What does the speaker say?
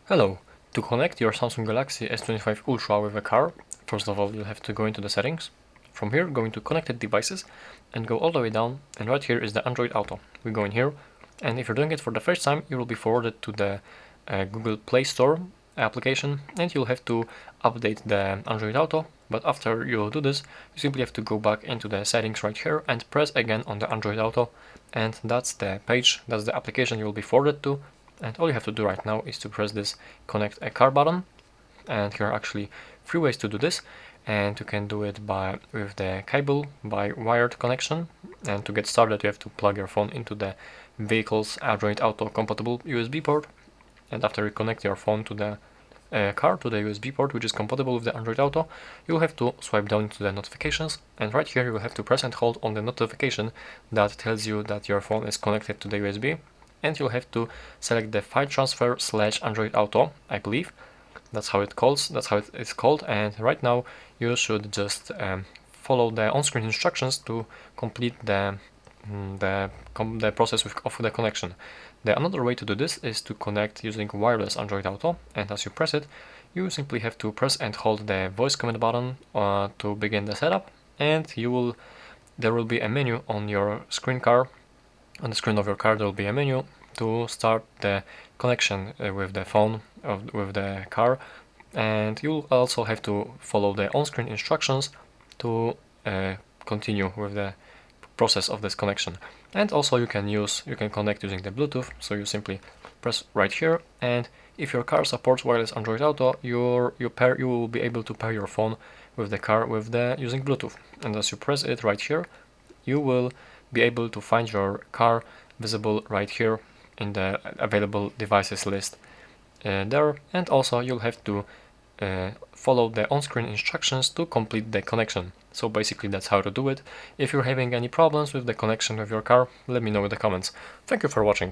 Hello. To connect your Samsung Galaxy S25 Ultra with a car, first of all you'll have to go into the settings. From here, go into connected devices and go all the way down, and right here is the Android Auto. We go in here, and if you're doing it for the first time, you will be forwarded to the Google Play Store application, and you'll have to update the Android Auto. But after you do this, you simply have to go back into the settings right here and press again on the Android Auto, and that's the page, that's the application you will be forwarded to. And all you have to do right now is to press this connect a car button, and here are actually three ways to do this. And you can do it with the cable, by wired connection, and to get started you have to plug your phone into the vehicle's Android Auto compatible USB port, and after you connect your phone to the car to the USB port which is compatible with the Android Auto, you'll have to swipe down to the notifications, and right here you will have to press and hold on the notification that tells you that your phone is connected to the USB, and you'll have to select the file transfer / Android Auto, I believe. That's how it is called, and right now you should just follow the on-screen instructions to complete the process of the connection. Another way to do this is to connect using wireless Android Auto, and as you press it, you simply have to press and hold the voice command button to begin the setup, and there will be a menu on your screen car. On the screen of your car there will be a menu to start the connection with the phone with the car, and you'll also have to follow the on-screen instructions to continue with the process of this connection. And also you can connect using the Bluetooth, so you simply press right here, and if your car supports wireless Android Auto, you will be able to pair your phone with the car using Bluetooth. And as you press it right here, you will be able to find your car visible right here in the available devices list there, and also you'll have to follow the on-screen instructions to complete the connection. So basically that's how to do it. If you're having any problems with the connection of your car, let me know in the comments. Thank you for watching.